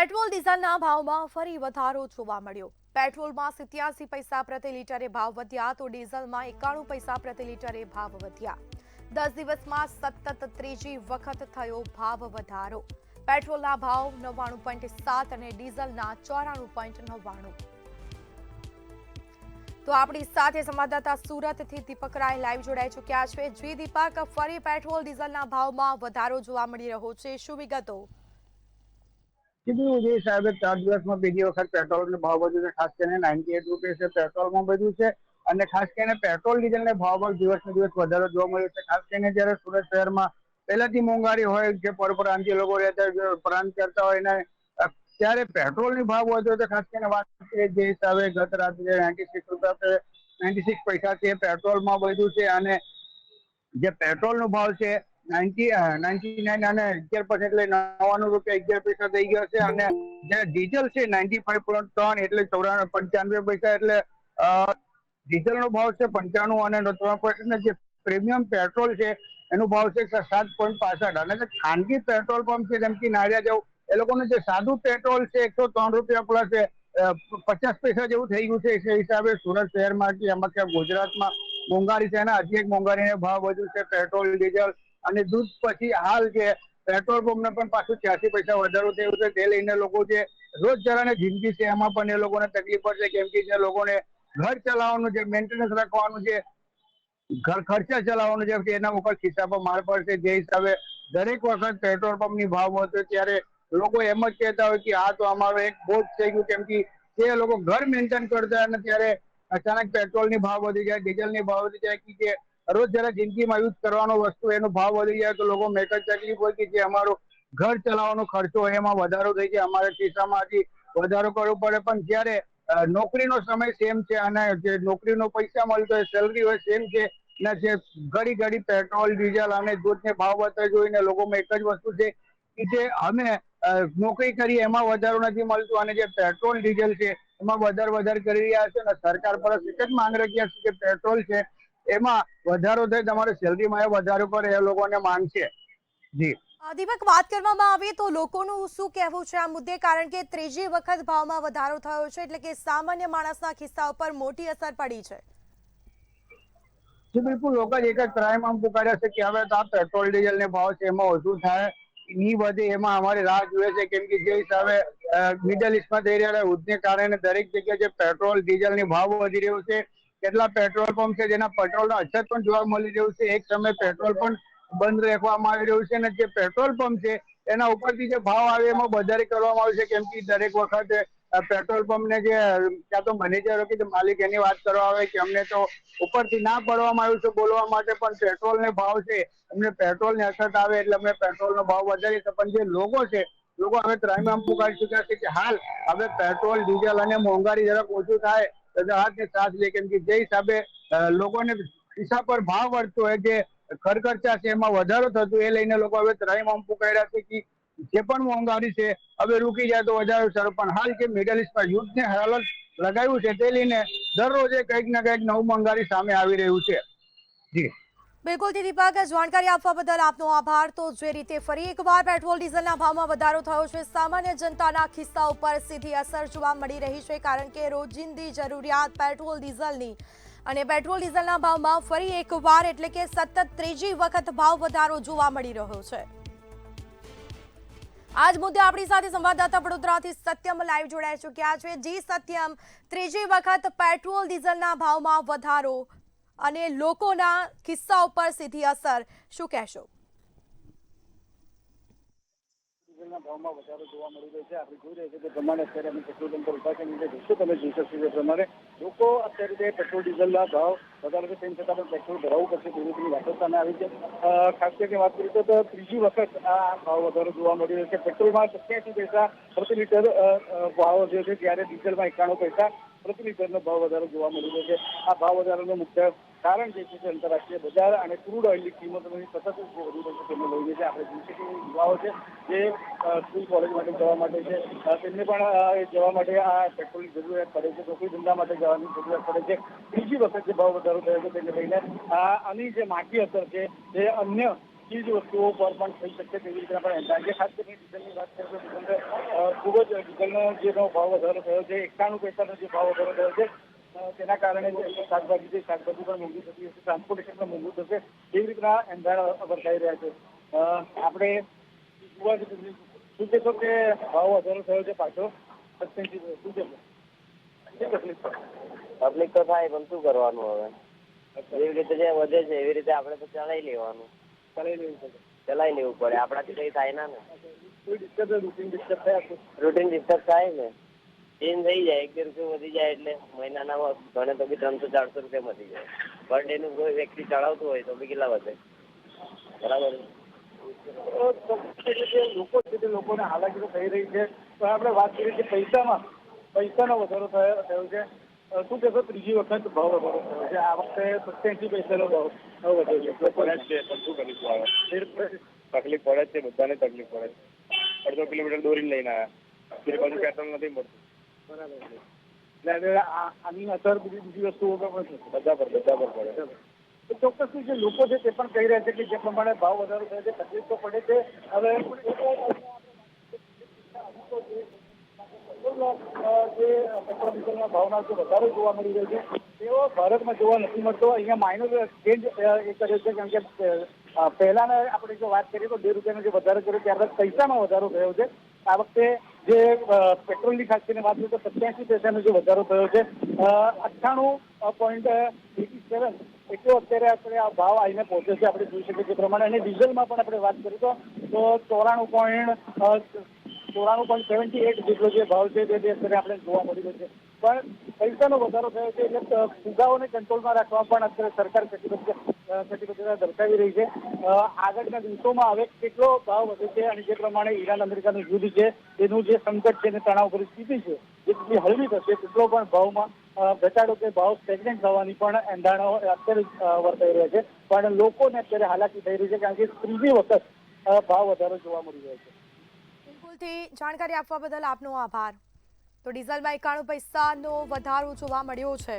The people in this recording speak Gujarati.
પેટ્રોલ ડીઝલના ભાવમાં ફરી વધારો જોવા મળ્યો। પેટ્રોલમાં 87 પૈસા પ્રતિ લીટરે ભાવ વધ્યા તો ડીઝલમાં 91 પૈસા પ્રતિ લીટરે ભાવ વધ્યા। 10 દિવસમાં સતત ત્રીજી વખત થયો ભાવ વધારો। પેટ્રોલના ભાવ 99.7 અને ડીઝલના 94.99। તો આપણી સાથે સંવાદદાતા સુરતથી દીપક રાય લાઈવ જોડાઈ ચૂક્યા છે। જી દીપક, ફરી પેટ્રોલ ડીઝલના ભાવમાં વધારો જોવા મળી રહ્યો છે, શું વિગતો? કીધું સાહેબે 4 દિવસમાં બીજી વખત પેટ્રોલનો ભાવ વધ્યો છે। ખાસ કરીને 98 રૂપિયા પેટ્રોલમાં વધ્યું છે અને ખાસ કરીને પેટ્રોલ ડીઝલના ભાવમાં દિવસને દિવસ વધારો જોવા મળ્યો છે। ખાસ કરીને જ્યારે સુરત શહેરમાં પહેલાથી મોંઘવારી હોય, જે પરપ્રાંતીય લોકો રહેતા હોય, પ્રાંત કરતા હોય ને ત્યારે પેટ્રોલની ભાવ વધ્યો તો ખાસ કરીને વાત કરીએ જે હિસાબે ગત રાત્રે 96 રૂપિયા 96 પૈસાથી પેટ્રોલમાં વધ્યું છે અને જે પેટ્રોલનો ભાવ છે 99 અને 11% એટલે 99 રૂપિયા 11 પૈસા થઈ ગયો છે અને જે ડીઝલ છે 95.3 એટલે 95 પૈસા એટલે ડીઝલનો ભાવ છે 95 અને 3% જે પ્રીમિયમ પેટ્રોલ છે એનો ભાવ છે 7.65 અને જે ખાનગી પેટ્રોલ પંપ છે જેમ કે નારિયા જેવું એ લોકોનું જે સાદું પેટ્રોલ છે 103 રૂપિયા પ્લસ 50 પૈસા જેવું થઈ ગયું છે। એ હિસાબે સુરત શહેરમાં કે એમાં કે ગુજરાતમાં મોંઘવારી છે અને હજી એક મોંઘવારીનો ભાવ વધ્યું છે પેટ્રોલ ડીઝલ અને દૂધ। પછી હાલ જે પેટ્રોલ પંપને પણ પાછું 86 પૈસા વધારો થયો છે તે લઈને લોકો જે રોજગારની જિંદગી છે એમાં પણ એ લોકોને તકલીફ પડશે કેમ કે જે લોકોને ઘર ચલાવવાનું જે મેન્ટેનન્સ રાખવાનું જે ઘર ખર્ચા ચલાવવાનું છે એના ઉપર ખિસ્સા પર માર પડશે। જે હિસાબે દરેક વખત પેટ્રોલ પંપની ભાવ વધે ત્યારે લોકો એમ જ કહેતા હોય કે આ તો અમારો એક બોજ થઈ ગયું કેમ કે જે લોકો ઘર મેન્ટેન કરતા અને ત્યારે અચાનક પેટ્રોલની ભાવ વધી જાય, ડીઝલની ભાવ વધી જાય કે રોજ જરા જિંદગીમાં યુઝ કરવાનો વસ્તુ એનો ભાવ વધી જાય તો લોકો એક જ તકલીફ હોય કે જે અમારો ઘર ચલાવવાનો ખર્ચો હોય એમાં વધારો થઈ જાય, અમારે ખિસ્સામાં હજી વધારો કરવો પડે। પણ જ્યારે નોકરીનો સમય સેમ છે અને જે નોકરીનો પૈસા મળતો હોય સેલરી હોય સેમ છે ને જે ઘડી ઘડી પેટ્રોલ ડીઝલ અને દૂધને ભાવ વધતા જોઈને લોકોમાં એક જ વસ્તુ છે કે જે અમે નોકરી કરીએ એમાં વધારો નથી મળતું અને જે પેટ્રોલ ડીઝલ છે એમાં વધારે કરી રહ્યા છે અને સરકાર પર એક જ માંગ રહ્યા છે કે પેટ્રોલ છે એમાં વધારો થાય, તમારે સેલરીમાં એ વધારો કરે એ લોકોને માંગ છે। જી દીપક, વાત કરવામાં આવે તો લોકોનું શું કહેવું છે આ મુદ્દે? કારણ કે ત્રીજી વખત ભાવમાં વધારો થયો છે એટલે કે સામાન્ય માણસના ખિસ્સા ઉપર મોટી અસર પડી છે। જી બિલકુલ, લોકો એક જ ત્રાહિમામ પુકાર્યા છે કે હવે તો આ પેટ્રોલ ડીઝલને ભાવ છે એમાં ઓછું થાય ની વધે એમાં અમારી રાહ જોઈએ છે કેમ કે જે હિસાબે મિડલ ઇસ્ટમાં થઈ રહેલા યુદ્ધને કારણે દરેક જગ્યાએ જે પેટ્રોલ ડીઝલની ભાવ વધી રહ્યો છે। કેટલા પેટ્રોલ પંપ છે જેના પેટ્રોલનો અછત પણ જોવા મળી રહ્યું છે। એક સમયે પેટ્રોલ પણ બંધ રાખવામાં આવી રહ્યું છે અને જે પેટ્રોલ પંપ છે એના ઉપરથી જે ભાવ આવે એમાં વધારે કરવામાં આવે છે કેમ કે દરેક વખતે પેટ્રોલ પંપને જે ક્યાં તો મેનેજર કે માલિક એની વાત કરવા આવે કે અમને તો ઉપરથી ના પડવામાં આવ્યું છે બોલવા માટે પણ પેટ્રોલને ભાવ છે અમને પેટ્રોલની અછત આવે એટલે અમે પેટ્રોલનો ભાવ વધારી છે। પણ જે લોકો છે લોકો હવે ત્રાહિમામ પુકારી ચુક્યા છે કે હાલ હવે પેટ્રોલ ડીઝલ અને મોંઘવારી જરાક ઓછું થાય તો રાહતની શ્વાસ લે કેમ કે જે હિસાબે લોકોને ખિસ્સા પર ભાવ વધતો હોય જે ખર્ચા છે એમાં વધારો થતો એ લઈને લોકો હવે ત્રાહિમામ પુકાર્યા છે કે જે પણ મોંઘવારી છે હવે રૂકી જાય તો વધારે સારું। પણ હાલ જે મિડલ ઇસ્ટમાં યુદ્ધને હાલત લગાવ્યું છે તે લઈને દરરોજ કંઈક ને કંઈક નવું મોંઘવારી સામે આવી રહ્યું છે। જી બિલકુલ દીપક, જાણકારી આપવા બદલ આપનો આભાર। તો જે રીતે ફરી એકવાર પેટ્રોલ ડીઝલના ભાવમાં વધારો થયો છે, સામાન્ય જનતાના ખિસ્સા ઉપર સીધી અસર જોવા મળી રહી છે કારણ કે રોજિંદી જરૂરિયાત પેટ્રોલ ડીઝલની અને પેટ્રોલ ડીઝલના ભાવમાં ફરી એકવાર એટલે કે સતત ત્રીજી વખત ભાવ વધારો જોવા મળી રહ્યો છે। આજ મુદ્દે આપણી સાથે સંવાદદાતા વડોદરાથી સત્યમ લાઈવ જોડાઈ ચૂક્યા છે। જી સત્યમ, ત્રીજી વખત પેટ્રોલ ડીઝલના ભાવમાં વધારો અને લોકોના ખિસ્સા ઉપર સીધી અસર, શું કહેશો? ડીઝલના ભાવમાં વધારો જોવા મળી રહ્યો છે। આપણે જોઈ રહ્યા છીએ તે પ્રમાણે અત્યારે અમે પેટ્રોલ પંપ પર ઉભા છે નીચે જશો તમે જોઈ શકશો તે પ્રમાણે લોકો અત્યારે જે પેટ્રોલ ડીઝલના ભાવ વધારે છે તેમ છતાં પણ પેટ્રોલ ભરાવવું પડશે તેની વાતો સામે આવી છે। ખાસ કરીને વાત કરીએ તો ત્રીજી વખત આ ભાવ વધારો જોવા મળી રહ્યો છે। પેટ્રોલમાં 87 પૈસા પ્રતિ લીટર ભાવ વધ્યો છે જ્યારે ડીઝલમાં 91 પૈસા પ્રતિ લીટરનો ભાવ વધારો જોવા મળી રહ્યો છે। આ ભાવ વધારાનું મુખ્ય કારણ જે છે તે આંતરરાષ્ટ્રીય બજાર અને ક્રૂડ ઓઇલની કિંમતોની સતત જે વધી રહી છે તેમને લઈને છે। આપણે જોઈએ છીએ કે યુવાઓ છે જે સ્કૂલ કોલેજ માટે જવા માટે છે તેમને પણ જવા માટે આ પેટ્રોલની જરૂરિયાત પડે છે, નોકરી ધંધા માટે જવાની જરૂરિયાત પડે છે। બીજી વખત જે ભાવ વધારો થયો છે તેને લઈને આની જે માઠી અસર છે એ અન્ય ચીજ વસ્તુઓ પર પણ થઈ શકશે તેવી રીતે આપણે અંદાજે ખાસ કરીને ડીઝલની વાત કરીએ તો ડીઝલ ખૂબ જ ડીઝલનો જે ભાવ વધારો થયો છે 91 પૈસાનો જે ભાવ વધારો થયો છે તેના કારણે જે શાકભાજી પણ મોંઘી થતી હશે, ટ્રાન્સપોર્ટેશન પણ મોંઘું થશે એવી રીતના એંધાણ વર્તાઈ રહ્યા છે. આપણે શું કહેશો કે ભાવ વધારો થયો છે પાછો શું કહેશો? પબ્લિક તો થાય પણ શું કરવાનું હવે? એવી રીતે જે વધે છે એવી રીતે આપણે તો ચલાવી લેવું પડે. આપણાથી કઈ થાય ના ને. કોઈ ડિસ્ટર્બ રૂટીન ડિસ્ટર્બ થયા રૂટીન ડિસ્ટર્બ થાય ને, ચેન્જ થઈ જાય 1-2 રૂપિયા વધી જાય એટલે મહિનાના ગણે તો બી 300-400 રૂપિયા વધી જાય. પર ડે નું કોઈ વ્યક્તિ ચડાવતું હોય તો બી કેટલા વધે? બરાબર. લોકો છે તે લોકોને હાલાકી થઈ રહી છે. તો આપણે વાત કરીએ કે પૈસાનો વધારો થયો છે. શું કહેશો ત્રીજી વખત ભાવ વધારો થયો છે? આ વખતે 87 પૈસાનો ભાવ વધ્યો છે. પણ શું કરીશું આવે? તકલીફ પડે છે, બધાને તકલીફ પડે છે. 1.5 કિલોમીટર દોરીને લઈને આવ્યા, બીજી બાજુ પેટ્રોલ નથી મળતું. બરાબર છે. એટલે આની અસર બીજી વસ્તુઓ પર પણ છે, બધા પર પડે. તો ચોક્કસથી જે લોકો છે તે પણ કહી રહ્યા છે કે જે પ્રમાણે ભાવ વધારો થયો છે તકલીફ તો પડે છે. હવે જે પેટ્રોલ ડીઝલના ભાવમાં જે વધારો જોવા મળી રહ્યો છે તેઓ ભારતમાં જોવા નથી મળતો. અહીંયા માઇનર ચેન્જ એ કર્યો છે, કારણ કે પહેલાના આપણે જો વાત કરીએ તો 2 રૂપિયાનો જે વધારો કર્યો ત્યારબાદ પૈસામાં વધારો થયો છે. આ વખતે જે પેટ્રોલની ખાસ કરીને વાત કરીએ તો 87 પૈસાનો જે વધારો થયો છે 98.87 એટલો અત્યારે આ ભાવ આવીને પહોંચ્યો છે. આપણે જોઈ શકીએ તે પ્રમાણે. અને ડીઝલમાં પણ આપણે વાત કરીએ તો 94.78 જેટલો જે ભાવ છે તે અત્યારે આપણે જોવા મળી રહ્યો છે. પણ પૈસાનો વધારો થયો છે એટલે ફુગાઓને કંટ્રોલમાં રાખવા પણ અત્યારે સરકાર કટિબદ્ધતા દર્શાવી રહી છે. આગળના દિવસોમાં હવે કેટલો ભાવ વધે છે અને જે પ્રમાણે ઈરાન અમેરિકાનું યુદ્ધ છે એનું જે સંકટ છે અને તણાવ પરિસ્થિતિ છે એ જેટલી હળવી થશે તેટલો પણ ભાવમાં ઘટાડો કે ભાવ સ્ટેગ્નન્ટ થવાની પણ એંધાણો અત્યારે વર્તાઈ રહ્યા છે. પણ લોકોને અત્યારે હાલાકી થઈ રહી છે, કારણ કે ત્રીજી વખત ભાવ વધારો જોવા મળી રહ્યો છે. બિલકુલથી જાણકારી આપવા બદલ આપનો આભાર. તો ડીઝલમાં 91 પૈસાનો વધારો જોવા મળ્યો છે.